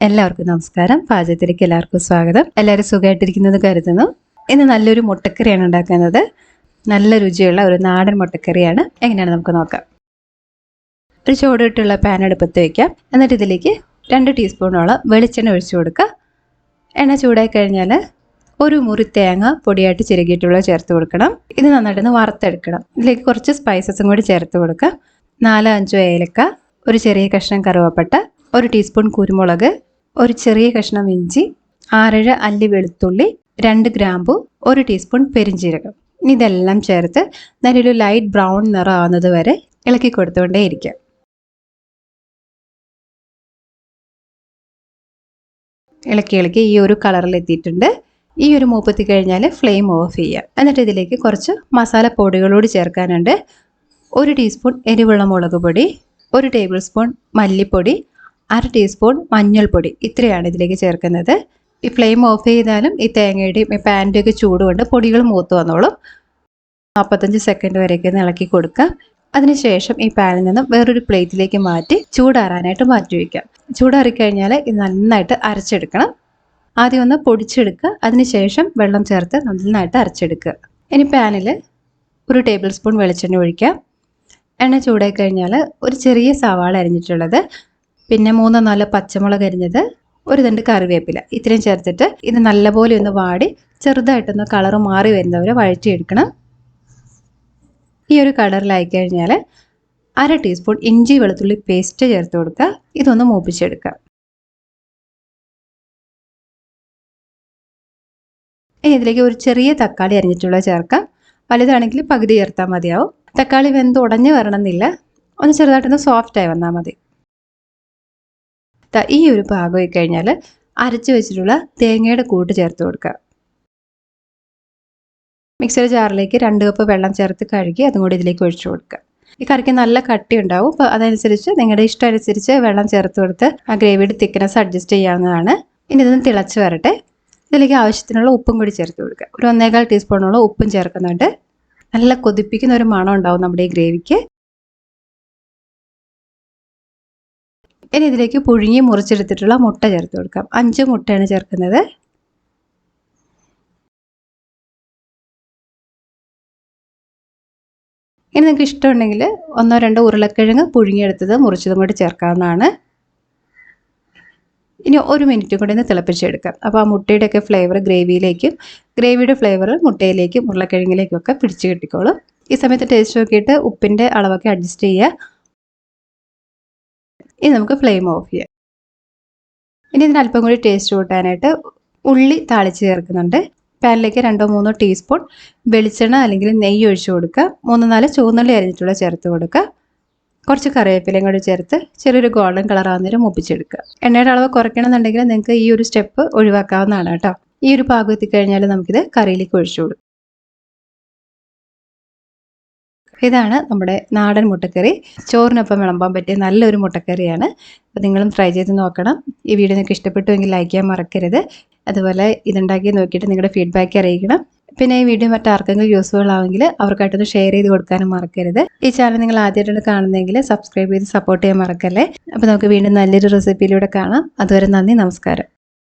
എല്ലാവർക്കും നമസ്കാരം. പാചകത്തിലേക്ക് എല്ലാവർക്കും സ്വാഗതം. എല്ലാവരും സുഖമായിട്ടിരിക്കുന്നത് കരുതുന്നു. ഇന്ന് നല്ലൊരു മുട്ടക്കറിയാണ് ഉണ്ടാക്കുന്നത്. നല്ല രുചിയുള്ള ഒരു നാടൻ മുട്ടക്കറിയാണ്. എങ്ങനെയാണ് നമുക്ക് നോക്കാം. ഒരു ചൂടിട്ടുള്ള പാൻ അടുപ്പത്ത് വയ്ക്കാം. എന്നിട്ട് ഇതിലേക്ക് 2 ടീസ്പൂണോളം വെളിച്ചെണ്ണ ഒഴിച്ചു കൊടുക്കുക. എണ്ണ ചൂടായി കഴിഞ്ഞാൽ ഒരു മുറി തേങ്ങ പൊടിയായിട്ട് ചിരകിയിട്ടുള്ള ചേർത്ത് കൊടുക്കണം. ഇത് നന്നായിട്ടൊന്ന് വറുത്തെടുക്കണം. ഇതിലേക്ക് കുറച്ച് സ്പൈസസും കൂടി ചേർത്ത് കൊടുക്കുക. 4-5 ഏലക്ക, ഒരു ചെറിയ കഷ്ണം കറുവപ്പട്ട, 1 ടീസ്പൂൺ കുരുമുളക്, ഒരു ചെറിയ കഷ്ണം ഇഞ്ചി, 6-7 അല്ലി വെളുത്തുള്ളി, 2 ഗ്രാമ്പു, 1 ടീസ്പൂൺ പെരിഞ്ജീരകം. ഇതെല്ലാം ചേർത്ത് നല്ലൊരു ലൈറ്റ് ബ്രൗൺ നിറം ആവുന്നത് വരെ ഇളക്കി കൊടുത്തുകൊണ്ടേ ഇരിക്കാം. ഇളക്കി ഈ ഒരു കളറിൽ എത്തിയിട്ടുണ്ട്. ഈ ഒരു മൂപ്പത്തി കഴിഞ്ഞാൽ ഫ്ലെയിം ഓഫ് ചെയ്യാം. എന്നിട്ട് ഇതിലേക്ക് കുറച്ച് മസാല പൊടികളോട് ചേർക്കാനുണ്ട്. 1 ടീസ്പൂൺ എരിവുള്ള മുളക് പൊടി, 1 ടേബിൾ സ്പൂൺ മല്ലിപ്പൊടി, 1/2 ടീസ്പൂൺ മഞ്ഞൾപ്പൊടി. ഇത്രയാണ് ഇതിലേക്ക് ചേർക്കുന്നത്. ഈ ഫ്ലെയിം ഓഫ് ചെയ്താലും ഈ തേങ്ങയുടെയും ഈ പാനിൻ്റെയും ഒക്കെ ചൂട് കൊണ്ട് പൊടികൾ മൂത്ത് വന്നോളും. 45 സെക്കൻഡ് വരെയൊക്കെ ഒന്ന് ഇളക്കി കൊടുക്കാം. അതിനുശേഷം ഈ പാനിൽ നിന്നും വേറൊരു പ്ലേറ്റിലേക്ക് മാറ്റി ചൂടാറാനായിട്ട് മാറ്റി വയ്ക്കാം. ചൂടാറിക്കഴിഞ്ഞാൽ ഇത് നന്നായിട്ട് അരച്ചെടുക്കണം. ആദ്യം ഒന്ന് പൊടിച്ചെടുക്കുക. അതിനുശേഷം വെള്ളം ചേർത്ത് നന്നായിട്ട് അരച്ചെടുക്കുക. ഇനി പാനിൽ 1 ടേബിൾ സ്പൂൺ വെളിച്ചെണ്ണ ഒഴിക്കാം. എണ്ണ ചൂടായി കഴിഞ്ഞാൽ ഒരു ചെറിയ സവാള അരിഞ്ഞിട്ടുള്ളത്, പിന്നെ 3-4 പച്ചമുളക് അരിഞ്ഞത്, 1 തണ്ട് കറിവേപ്പില, ഇത്രയും ചേർത്തിട്ട് ഇത് നല്ലപോലെ ഒന്ന് വാടി ചെറുതായിട്ടൊന്ന് കളറ് മാറി വരുന്നവരെ വഴറ്റിയെടുക്കണം. ഈ ഒരു കളറിലായി കഴിഞ്ഞാൽ 1/2 ടീസ്പൂൺ ഇഞ്ചി വെളുത്തുള്ളി പേസ്റ്റ് ചേർത്ത് കൊടുക്കുക. ഇതൊന്ന് മൂപ്പിച്ചെടുക്കുക. ഇനി ഇതിലേക്ക് ഒരു ചെറിയ തക്കാളി അരിഞ്ഞിട്ടുള്ളത് ചേർക്കാം. വലുതാണെങ്കിൽ പകുതി ചേർത്താൽ മതിയാവും. തക്കാളി വെന്ത് ഉടഞ്ഞു വരണമെന്നില്ല, ഒന്ന് ചെറുതായിട്ടൊന്ന് സോഫ്റ്റായി വന്നാൽ മതി. ഈ ഒരു പാകമായി കഴിഞ്ഞാൽ അരച്ച് വെച്ചിട്ടുള്ള തേങ്ങയുടെ കൂട്ട് ചേർത്ത് കൊടുക്കുക. മിക്സർ ജാറിലേക്ക് 2 കപ്പ് വെള്ളം ചേർത്ത് കഴുകി അതും കൂടി ഇതിലേക്ക് ഒഴിച്ചു കൊടുക്കുക. ഈ കറിക്ക് നല്ല കട്ടി ഉണ്ടാവും. അപ്പോൾ അതനുസരിച്ച് നിങ്ങളുടെ ഇഷ്ടം അനുസരിച്ച് വെള്ളം ചേർത്ത് കൊടുത്ത് ആ ഗ്രേവിയുടെ തിക്നെസ് അഡ്ജസ്റ്റ് ചെയ്യാവുന്നതാണ്. ഇനി ഇതൊന്ന് തിളച്ച് വരട്ടെ. ഇതിലേക്ക് ആവശ്യത്തിനുള്ള ഉപ്പും കൂടി ചേർത്ത് കൊടുക്കുക. ഒരു 1.25 ടീസ്പൂണോളം ഉപ്പും ചേർക്കുന്നുണ്ട്. നല്ല കൊതിപ്പിക്കുന്ന ഒരു മണം ഉണ്ടാവും നമ്മുടെ ഈ ഗ്രേവിക്ക്. ഇനി ഇതിലേക്ക് പുഴുങ്ങി മുറിച്ചെടുത്തിട്ടുള്ള മുട്ട ചേർത്ത് കൊടുക്കാം. 5 മുട്ടയാണ് ചേർക്കുന്നത്. ഇനി നിങ്ങൾക്ക് ഇഷ്ടമുണ്ടെങ്കിൽ 1-2 ഉരുളക്കിഴങ്ങ് പുഴുങ്ങിയെടുത്തത് മുറിച്ചതും കൂടി ചേർക്കാവുന്നതാണ്. ഇനി 1 മിനിറ്റ് കൂടി ഒന്ന് തിളപ്പിച്ചെടുക്കാം. അപ്പോൾ ആ മുട്ടയുടെയൊക്കെ ഫ്ലേവർ ഗ്രേവിയിലേക്കും ഗ്രേവിയുടെ ഫ്ലേവർ മുട്ടയിലേക്കും ഉരുളക്കിഴങ്ങിലേക്കും ഒക്കെ പിടിച്ച് കിട്ടിക്കോളും. ഈ സമയത്ത് ടേസ്റ്റ് നോക്കിയിട്ട് ഉപ്പിൻ്റെ അളവൊക്കെ അഡ്ജസ്റ്റ് ചെയ്യുക. ഇനി നമുക്ക് ഫ്ലെയിം ഓഫ് ചെയ്യാം. ഇനി ഇതിന് അല്പം കൂടി ടേസ്റ്റ് കൂട്ടാനായിട്ട് ഉള്ളി താളിച്ച് ചേർക്കുന്നുണ്ട്. പാനിലേക്ക് 2-3 ടീസ്പൂൺ വെളിച്ചെണ്ണ അല്ലെങ്കിൽ നെയ്യ് ഒഴിച്ചു കൊടുക്കുക. 3-4 ചുവന്നുള്ളി അരിഞ്ഞിട്ടുള്ള ചേർത്ത് കൊടുക്കുക. കുറച്ച് കറിവേപ്പിലയും കൂടി ചേർത്ത് ചെറിയൊരു ഗോൾഡൻ കളർ ആകുന്നേരം മൂപ്പിച്ചെടുക്കുക. എണ്ണയുടെ അളവ് കുറയ്ക്കണമെന്നുണ്ടെങ്കിൽ നിങ്ങൾക്ക് ഈ ഒരു സ്റ്റെപ്പ് ഒഴിവാക്കാവുന്നതാണ് കേട്ടോ. ഈ ഒരു പാകം എത്തിക്കഴിഞ്ഞാൽ നമുക്കിത് കറിയിലേക്ക് ഒഴിച്ചു കൊടുക്കാം. ഇതാണ് നമ്മുടെ നാടൻ മുട്ടക്കറി. ചോറിനൊപ്പം വിളമ്പാൻ പറ്റിയ നല്ലൊരു മുട്ടക്കറിയാണ്. അപ്പോൾ നിങ്ങളും ട്രൈ ചെയ്ത് നോക്കണം. ഈ വീഡിയോ നിങ്ങൾക്ക് ഇഷ്ടപ്പെട്ടുവെങ്കിൽ ലൈക്ക് ചെയ്യാൻ മറക്കരുത്. അതുപോലെ ഇതുണ്ടാക്കി നോക്കിയിട്ട് നിങ്ങളുടെ ഫീഡ്ബാക്ക് അറിയിക്കണം. പിന്നെ ഈ വീഡിയോ മറ്റാർക്കെങ്കിലും യൂസ്ഫുൾ ആവുമെങ്കിൽ അവർക്കായിട്ടൊന്ന് ഷെയർ ചെയ്ത് കൊടുക്കാനും മറക്കരുത്. ഈ ചാനൽ നിങ്ങൾ ആദ്യമായിട്ടാണ് കാണുന്നതെങ്കിൽ സബ്സ്ക്രൈബ് ചെയ്ത് സപ്പോർട്ട് ചെയ്യാൻ മറക്കല്ലേ. അപ്പോൾ നമുക്ക് വീണ്ടും നല്ലൊരു റെസിപ്പിയിലൂടെ കാണാം. അതുവരെ നന്ദി, നമസ്കാരം.